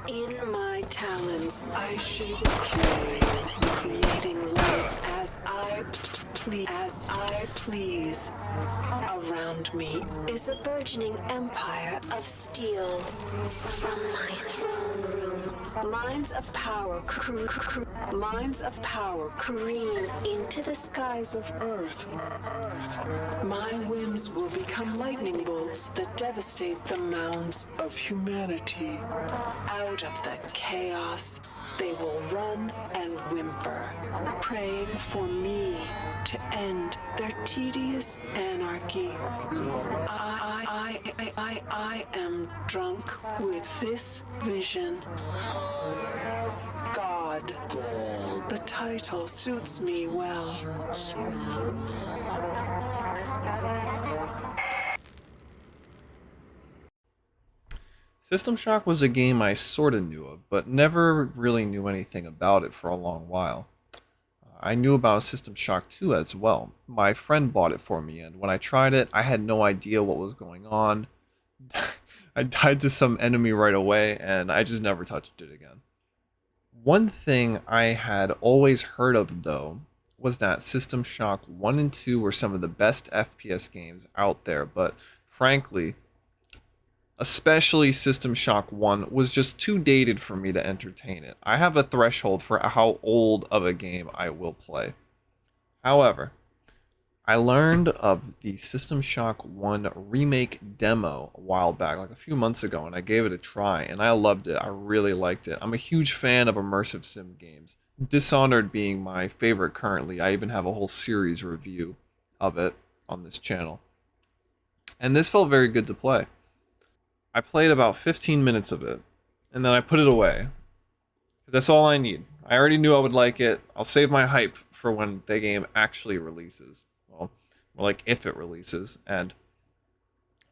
In my talons, I shape clay, creating life as I please. Around me is a burgeoning empire of steel. From my throne room, lines of power careen into the skies of Earth. My whims will become lightning bolts that devastate the mounds of humanity. Out of the chaos, they will run and whimper, praying for me to end their tedious anarchy. I am drunk with this vision. God. The title suits me well. System Shock was a game I sorta knew of, but never really knew anything about it for a long while. I knew about System Shock 2 as well. My friend bought it for me, and when I tried it, I had no idea what was going on. I died to some enemy right away, and I just never touched it again. One thing I had always heard of, though, was that System Shock 1 and 2 were some of the best FPS games out there, but frankly, especially System Shock 1 was just too dated for me to entertain it. I have a threshold for how old of a game I will play. However, I learned of the System Shock 1 remake demo a while back, like a few months ago, and I gave it a try, and I loved it. I really liked it. I'm a huge fan of immersive sim games. Dishonored being my favorite currently. I even have a whole series review of it on this channel. And this felt very good to play. I played about 15 minutes of it, and then I put it away. That's all I need. I already knew I would like it. I'll save my hype for when the game actually releases. Well, more like if it releases, and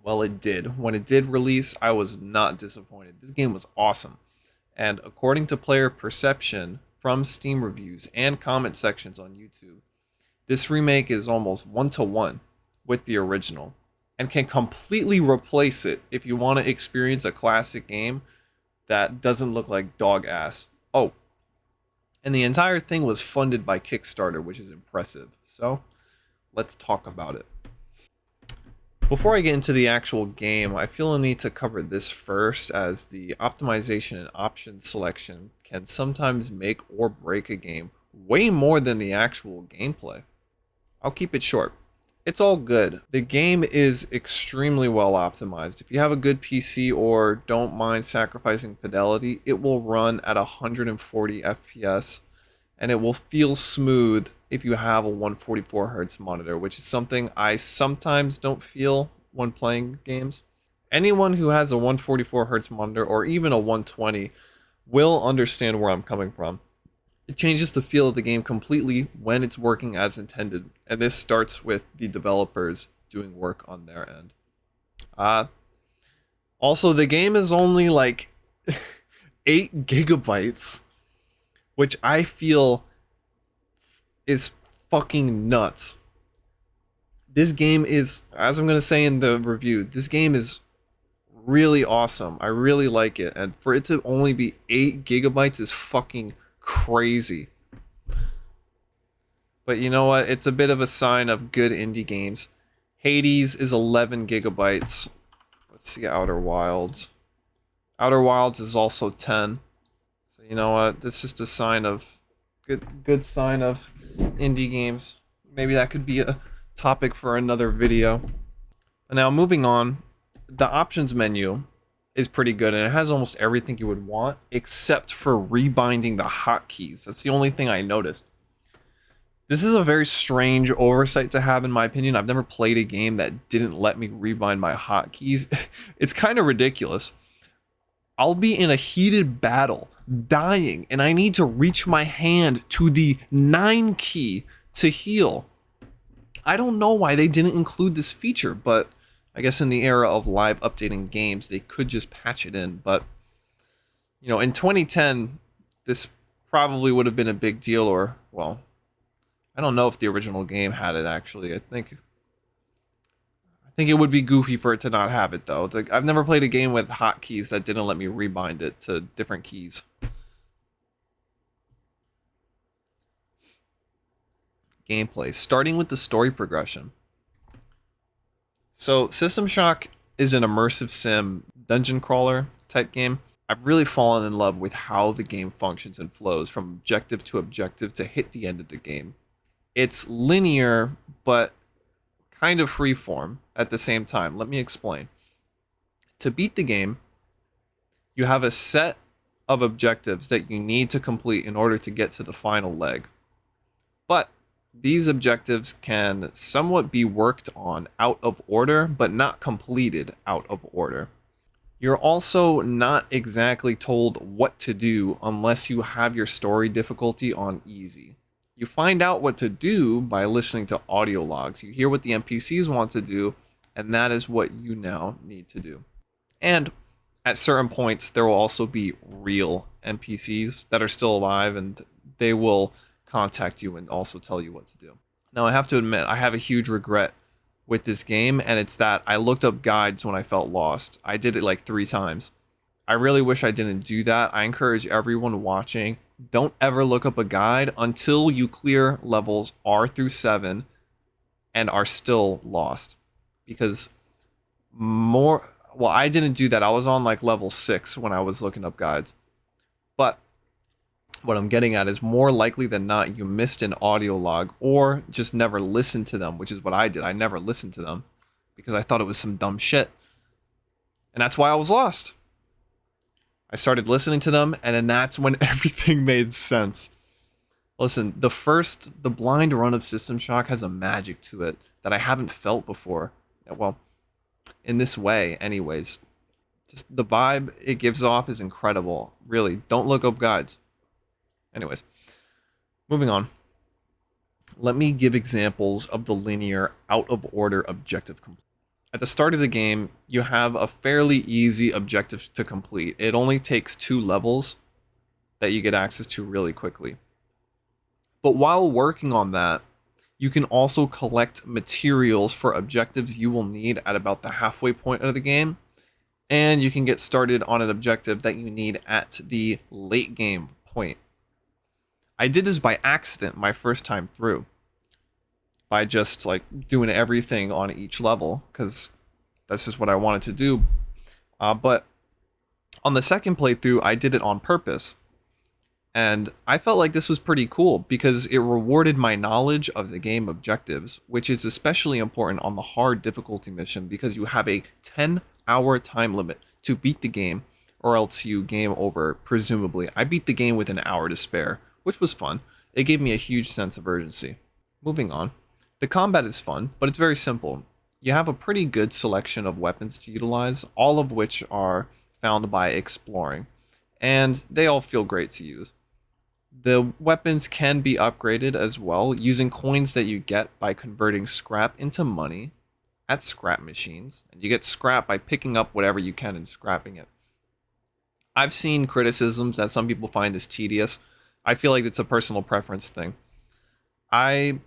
well, it did. When it did release, I was not disappointed. This game was awesome. And according to player perception from Steam reviews and comment sections on YouTube, this remake is almost one-to-one with the original, and can completely replace it if you want to experience a classic game that doesn't look like dog ass. Oh, and the entire thing was funded by Kickstarter, which is impressive. So, let's talk about it. Before I get into the actual game, I feel a need to cover this first, as the optimization and option selection can sometimes make or break a game way more than the actual gameplay. I'll keep it short. It's all good. The game is extremely well optimized. If you have a good PC or don't mind sacrificing fidelity, it will run at 140 FPS, and it will feel smooth if you have a 144 Hz monitor, which is something I sometimes don't feel when playing games. Anyone who has a 144 Hz monitor or even a 120 will understand where I'm coming from. It changes the feel of the game completely when it's working as intended, and this starts with the developers doing work on their end. Also, the game is only like 8 gigabytes, which I feel is fucking nuts. This game is, as I'm going to say in the review, this game is really awesome. I really like it, and for it to only be 8 gigabytes is fucking crazy. But you know what? It's a bit of a sign of good indie games. Hades is 11 gigabytes. Let's see Outer Wilds. Outer Wilds is also 10. So you know what? That's just a sign of good sign of indie games. Maybe that could be a topic for another video. And now moving on, the options menu is pretty good, and it has almost everything you would want except for rebinding the hotkeys. That's the only thing I noticed. This is a very strange oversight to have, in my opinion. I've never played a game that didn't let me rebind my hotkeys. It's kind of ridiculous. I'll be in a heated battle, dying, and I need to reach my hand to the 9 key to heal. I don't know why they didn't include this feature, but I guess in the era of live updating games, they could just patch it in. But, you know, in 2010, this probably would have been a big deal, or, well, I don't know if the original game had it, actually. I think think it would be goofy for it to not have it, though. It's like, I've never played a game with hotkeys that didn't let me rebind it to different keys. Gameplay, starting with the story progression. So, System Shock is an immersive sim dungeon crawler type game. I've really fallen in love with how the game functions and flows from objective to hit the end of the game. It's linear, but kind of freeform at the same time. Let me explain. To beat the game, you have a set of objectives that you need to complete in order to get to the final leg. But these objectives can somewhat be worked on out of order, but not completed out of order. You're also not exactly told what to do unless you have your story difficulty on easy. You find out what to do by listening to audio logs. You hear what the NPCs want to do, and that is what you now need to do. And at certain points, there will also be real NPCs that are still alive, and they will contact you and also tell you what to do. Now, I have to admit, I have a huge regret with this game, and it's that I looked up guides when I felt lost. I did it like 3 times. I really wish I didn't do that. I encourage everyone watching, don't ever look up a guide until you clear levels R through 7 and are still lost. Because I didn't do that. I was on like level 6 when I was looking up guides. But what I'm getting at is more likely than not you missed an audio log or just never listened to them, which is what I did. I never listened to them because I thought it was some dumb shit. And that's why I was lost. I started listening to them, and then that's when everything made sense. Listen, the blind run of System Shock has a magic to it that I haven't felt before. Well, in this way, anyways. Just the vibe it gives off is incredible. Really, don't look up guides. Anyways, moving on. Let me give examples of the linear, out-of-order objective complete. At the start of the game, you have a fairly easy objective to complete. It only takes 2 levels that you get access to really quickly. But while working on that, you can also collect materials for objectives you will need at about the halfway point of the game, and you can get started on an objective that you need at the late game point. I did this by accident my first time through, by just like doing everything on each level, because that's just what I wanted to do. But on the second playthrough, I did it on purpose. And I felt like this was pretty cool because it rewarded my knowledge of the game objectives, which is especially important on the hard difficulty mission because you have a 10-hour time limit to beat the game, or else you game over, presumably. I beat the game with an hour to spare, which was fun. It gave me a huge sense of urgency. Moving on. The combat is fun, but it's very simple. You have a pretty good selection of weapons to utilize, all of which are found by exploring, and they all feel great to use. The weapons can be upgraded as well, using coins that you get by converting scrap into money at scrap machines, and you get scrap by picking up whatever you can and scrapping it. I've seen criticisms that some people find this tedious. I feel like it's a personal preference thing. I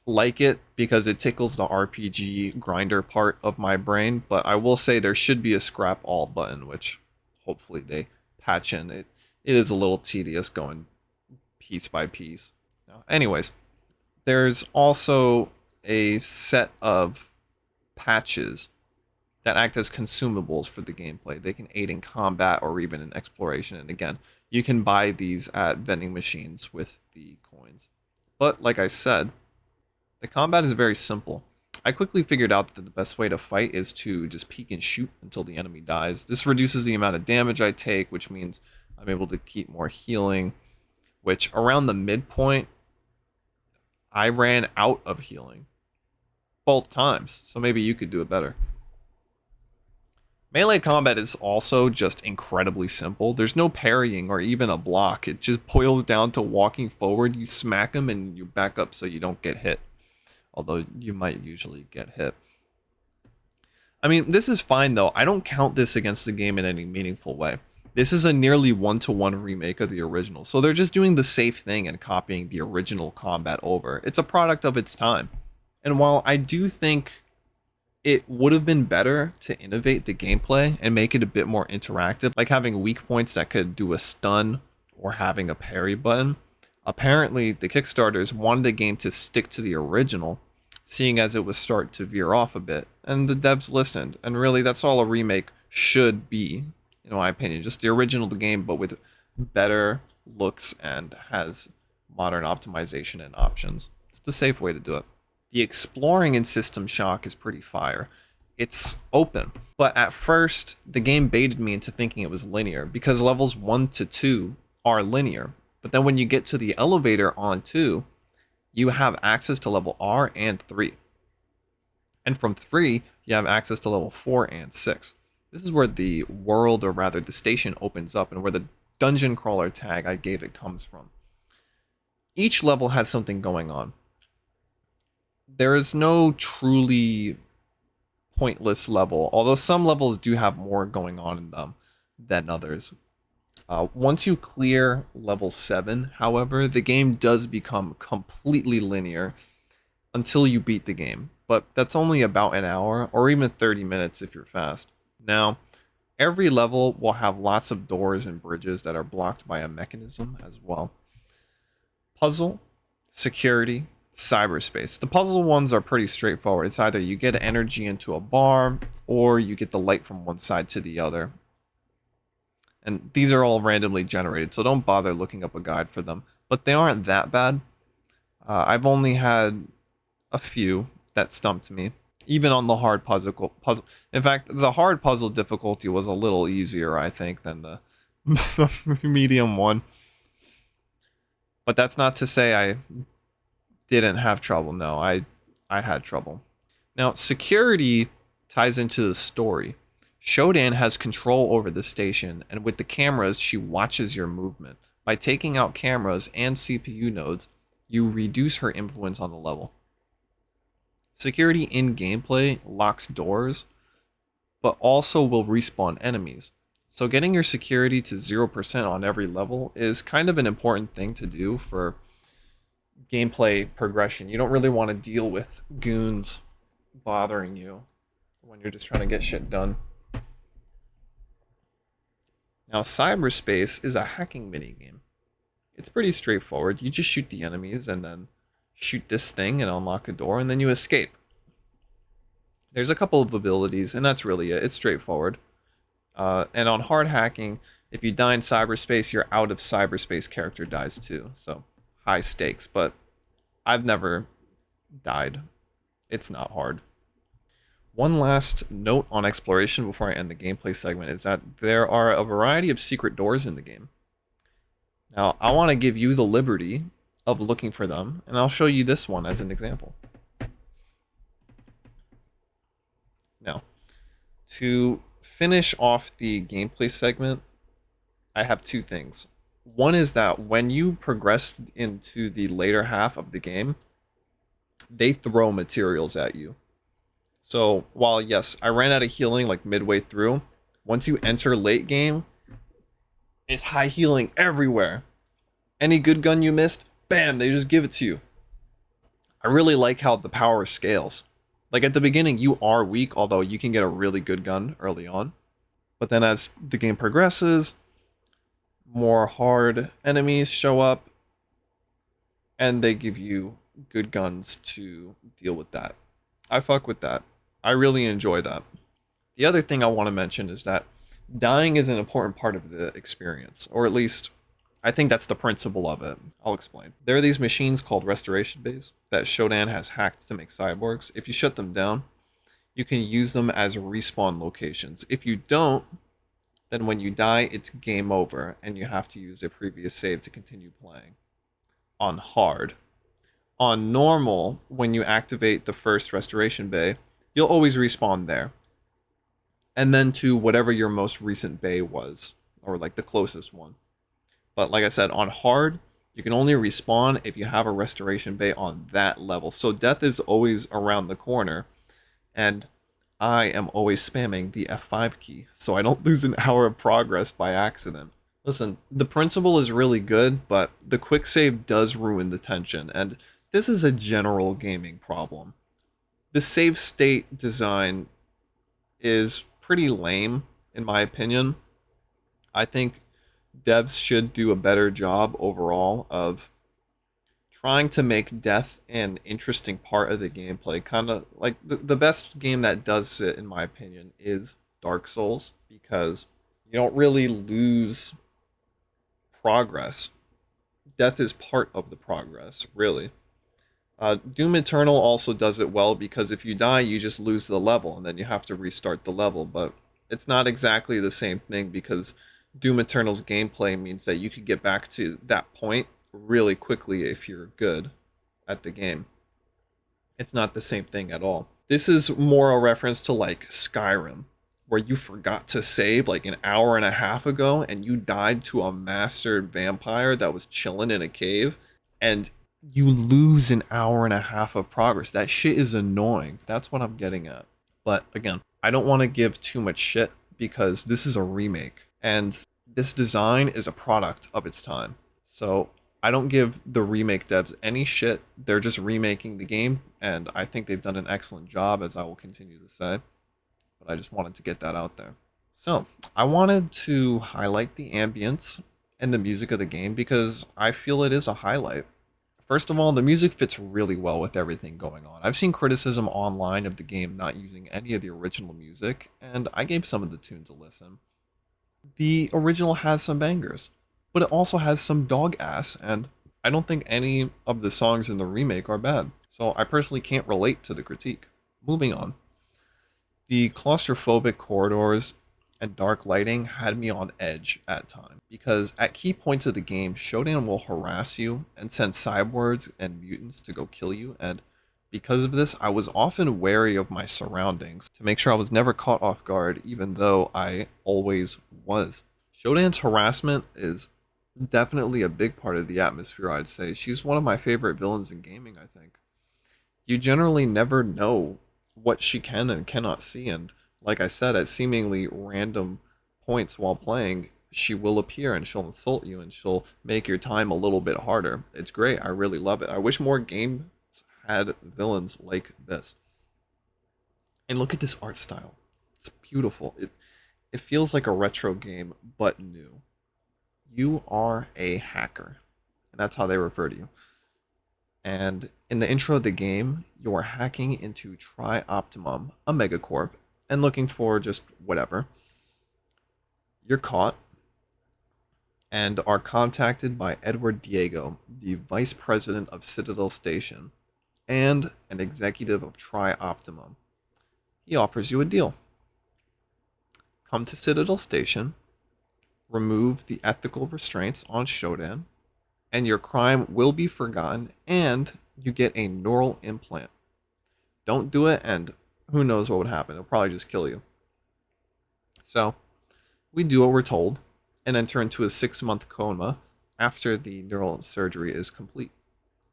like it because it tickles the RPG grinder part of my brain, but I will say there should be a scrap all button, which hopefully they patch in. It is a little tedious going piece by piece. Anyways, there's also a set of patches that act as consumables for the gameplay. They can aid in combat or even in exploration, and again, you can buy these at vending machines with the coins. But like I said, the combat is very simple. I quickly figured out that the best way to fight is to just peek and shoot until the enemy dies. This reduces the amount of damage I take, which means I'm able to keep more healing, which around the midpoint, I ran out of healing both times, so maybe you could do it better. Melee combat is also just incredibly simple. There's no parrying or even a block. It just boils down to walking forward. You smack them and you back up so you don't get hit. Although you might usually get hit. I mean, this is fine though. I don't count this against the game in any meaningful way. This is a nearly one-to-one remake of the original. So they're just doing the safe thing and copying the original combat over. It's a product of its time. And while I do think It would have been better to innovate the gameplay and make it a bit more interactive, like having weak points that could do a stun or having a parry button. Apparently, the Kickstarters wanted the game to stick to the original, seeing as it was starting to veer off a bit, and the devs listened, and really that's all a remake should be, in my opinion. Just the original game, but with better looks and has modern optimization and options. It's the safe way to do it. The exploring in System Shock is pretty fire. It's open, but at first the game baited me into thinking it was linear because levels 1 to 2 are linear. But then when you get to the elevator on 2, you have access to level R and 3. And from 3, you have access to level 4 and 6. This is where the world, or rather the station, opens up and where the dungeon crawler tag I gave it comes from. Each level has something going on. There is no truly pointless level, although some levels do have more going on in them than others. Once you clear level 7, however, the game does become completely linear until you beat the game, but that's only about an hour or even 30 minutes if you're fast. Now, every level will have lots of doors and bridges that are blocked by a mechanism as well. Puzzle, security, cyberspace. The puzzle ones are pretty straightforward. It's either you get energy into a bar or you get the light from one side to the other. And these are all randomly generated, so don't bother looking up a guide for them. But they aren't that bad. I've only had a few that stumped me. Even on the hard puzzle. In fact, the hard puzzle difficulty was a little easier, I think, than the medium one. But that's not to say I didn't have trouble. No, I had trouble. Now, security ties into the story. Shodan has control over the station, and with the cameras, she watches your movement. By taking out cameras and CPU nodes, you reduce her influence on the level. Security in gameplay locks doors, but also will respawn enemies. So getting your security to 0% on every level is kind of an important thing to do for gameplay progression. You don't really want to deal with goons bothering you when you're just trying to get shit done. Now, cyberspace is a hacking minigame. It's pretty straightforward. You just shoot the enemies and then shoot this thing and unlock a door, and then you escape. There's a couple of abilities, and that's really it. It's straightforward. And on hard hacking, if you die in cyberspace, your out of cyberspace character dies too. So, high stakes, but I've never died. It's not hard. One last note on exploration before I end the gameplay segment is that there are a variety of secret doors in the game. Now, I want to give you the liberty of looking for them, and I'll show you this one as an example. Now, to finish off the gameplay segment, I have two things. One is that when you progress into the later half of the game, they throw materials at you. So while, yes, I ran out of healing like midway through, once you enter late game, it's high healing everywhere. Any good gun you missed, bam, they just give it to you. I really like how the power scales. Like at the beginning, you are weak, although you can get a really good gun early on. But then as the game progresses, more hard enemies show up, and they give you good guns to deal with that. I fuck with that. I really enjoy that. The other thing I want to mention is that dying is an important part of the experience, or at least I think that's the principle of it. I'll explain. There are these machines called restoration bays that Shodan has hacked to make cyborgs. If you shut them down, you can use them as respawn locations. If you don't, then when you die, it's game over, and you have to use a previous save to continue playing. On hard. On normal, when you activate the first restoration bay, you'll always respawn there. And then to whatever your most recent bay was, or like the closest one. But like I said, on hard, you can only respawn if you have a restoration bay on that level. So death is always around the corner, and I am always spamming the F5 key, so I don't lose an hour of progress by accident. Listen, the principle is really good, but the quick save does ruin the tension, and this is a general gaming problem. The save state design is pretty lame, in my opinion. I think devs should do a better job overall of trying to make death an interesting part of the gameplay. Kind of like the best game that does it, in my opinion, is Dark Souls, because you don't really lose progress. Death is part of the progress, really. Doom Eternal also does it well because if you die, you just lose the level and then you have to restart the level. But it's not exactly the same thing because Doom Eternal's gameplay means that you could get back to that point really quickly if you're good at the game. It's not the same thing at all. This is more a reference to like Skyrim, where you forgot to save like an hour and a half ago and you died to a mastered vampire that was chilling in a cave, and you lose an hour and a half of progress. That shit is annoying. That's what I'm getting at. But again, I don't want to give too much shit because this is a remake and this design is a product of its time. So I don't give the remake devs any shit. They're just remaking the game, and I think they've done an excellent job, as I will continue to say. But I just wanted to get that out there. So I wanted to highlight the ambience and the music of the game because I feel it is a highlight. First of all, the music fits really well with everything going on. I've seen criticism online of the game not using any of the original music, and I gave some of the tunes a listen. The original has some bangers, but it also has some dog ass, and I don't think any of the songs in the remake are bad. So I personally can't relate to the critique. Moving on. The claustrophobic corridors and dark lighting had me on edge at times, because at key points of the game, Shodan will harass you and send cyborgs and mutants to go kill you, and because of this, I was often wary of my surroundings to make sure I was never caught off guard, even though I always was. Shodan's harassment is definitely a big part of the atmosphere, I'd say. She's one of my favorite villains in gaming, I think. You generally never know what she can and cannot see, and like I said, at seemingly random points while playing, she will appear and she'll insult you and she'll make your time a little bit harder. It's great. I really love it. I wish more games had villains like this. And look at this art style. It's beautiful. It feels like a retro game, but new. You are a hacker. And that's how they refer to you. And in the intro of the game, you're hacking into Tri-Optimum, a megacorp, and looking for just whatever. You're caught and are contacted by Edward Diego, the vice president of Citadel Station and an executive of Tri-Optimum. He offers you a deal. Come to Citadel Station, remove the ethical restraints on Shodan, and your crime will be forgotten, and you get a neural implant. Don't do it, and who knows what would happen. It'll probably just kill you. So, we do what we're told, and enter into a 6-month coma after the neural surgery is complete.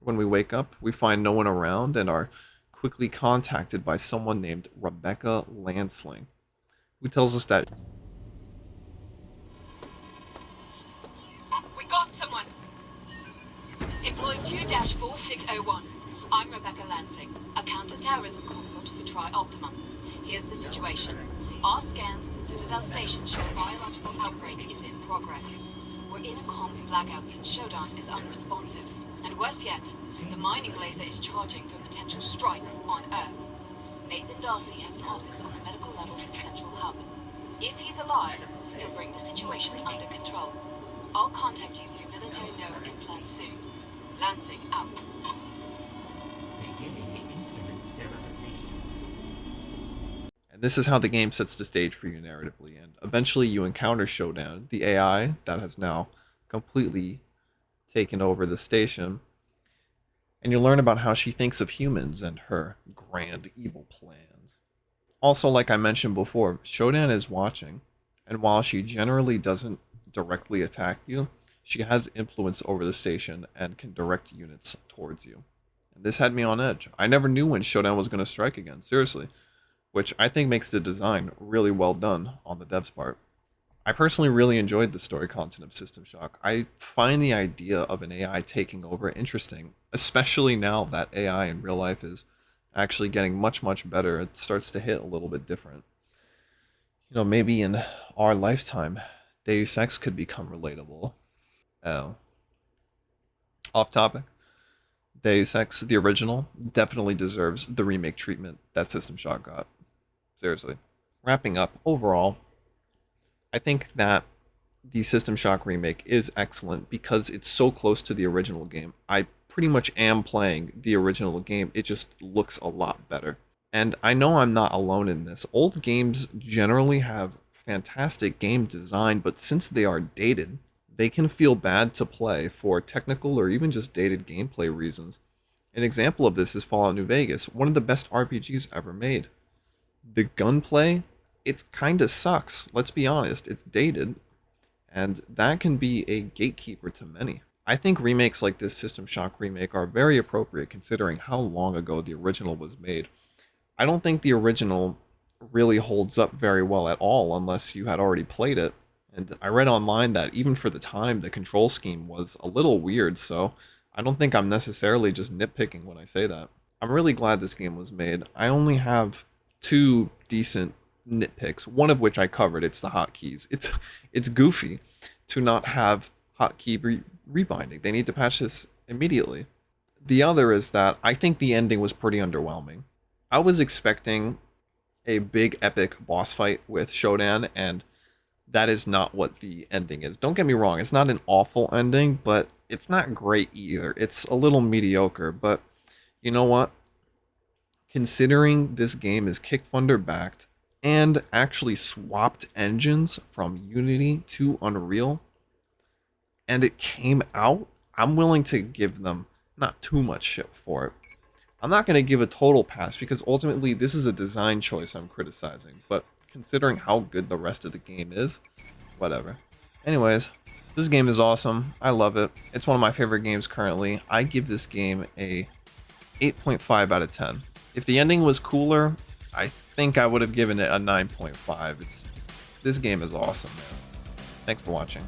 When we wake up, we find no one around and are quickly contacted by someone named Rebecca Lansling, who tells us that we got someone! Employee 2-4601. I'm Rebecca Lansing, a counter-terrorism consult for Tri-Optimum. Here's the situation. Our scans from Citadel Station show a biological outbreak is in progress. We're in a comms blackout since Shodan is unresponsive. And worse yet, the mining laser is charging for a potential strike on Earth. Nathan Darcy has an office on the medical level for Central Hub. If he's alive, he'll bring the situation under control. I'll contact you through military nerve implants soon. Lansing out. and this is how the game sets the stage for you narratively, and eventually you encounter Shodan, the AI that has now completely taken over the station, and you learn about how she thinks of humans and her grand evil plans. Also, like I mentioned before, Shodan is watching, and while she generally doesn't directly attack you, she has influence over the station and can direct units towards you. And this had me on edge. I never knew when Shodan was going to strike again, seriously, which I think makes the design really well done on the devs' part. I personally really enjoyed the story content of System Shock. I find the idea of an AI taking over interesting, especially now that AI in real life is actually getting much, much better. It starts to hit a little bit different. You know, maybe in our lifetime, Deus Ex could become relatable. Oh, off topic. Deus Ex, the original, definitely deserves the remake treatment that System Shock got. Seriously. Wrapping up, overall, I think that the System Shock remake is excellent because it's so close to the original game. I pretty much am playing the original game, it just looks a lot better. And I know I'm not alone in this. Old games generally have fantastic game design, but since they are dated, they can feel bad to play for technical or even just dated gameplay reasons. An example of this is Fallout New Vegas, one of the best RPGs ever made. The gunplay, it kinda sucks. Let's be honest, it's dated, and that can be a gatekeeper to many. I think remakes like this System Shock remake are very appropriate considering how long ago the original was made. I don't think the original really holds up very well at all unless you had already played it. And I read online that even for the time, the control scheme was a little weird, so I don't think I'm necessarily just nitpicking when I say that. I'm really glad this game was made. I only have two decent nitpicks, one of which I covered. It's the hotkeys. It's goofy to not have hotkey rebinding. They need to patch this immediately. The other is that I think the ending was pretty underwhelming. I was expecting a big epic boss fight with Shodan, and that is not what the ending is. Don't get me wrong, it's not an awful ending, but it's not great either. It's a little mediocre, but you know what? Considering this game is Kickfunder backed and actually swapped engines from Unity to Unreal, and it came out, I'm willing to give them not too much shit for it. I'm not going to give a total pass because ultimately this is a design choice I'm criticizing, but considering how good the rest of the game is, whatever. Anyways, this game is awesome. I love it. It's one of my favorite games currently. I give this game a 8.5 out of 10. If the ending was cooler, I think I would have given it a 9.5. This game is awesome, man. Thanks for watching.